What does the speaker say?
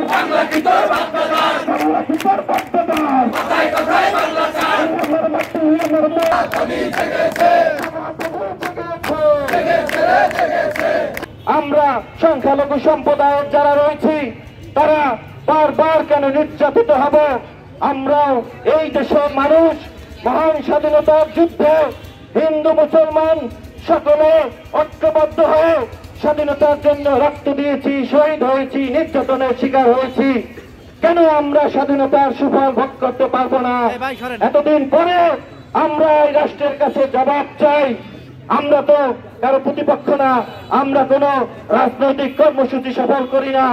বাংলা কি তোর বাপদাদার বাংলা কি তোর বাপদাদার কথায় কথায় বাংলা চাই আমার মাটি আমার মা কবি জেগেছে জেগেছে আমরা সংখ্যালঘু সম্প্রদায়ের যারা রয়েছি তারা বারবার কেন নির্যাতিত হব আমরাও এই দেশের মানুষ মহান স্বাধীনতার যুদ্ধে হিন্দু মুসলমান সকলে ঐক্যবদ্ধ হয়ে স্বাধীনতার জন্য রক্ত দিয়েছি শহীদ হয়েছি নির্যাতনের শিকার হয়েছি কেন আমরা স্বাধীনতার সুফল ভোগ করতে পারবো না এতদিন পরে আমরা এই রাষ্ট্রের কাছে জবাব চাই আমরা তো কারো প্রতিপক্ষ না আমরা কোন রাজনৈতিক কর্মসূচি সফল করি না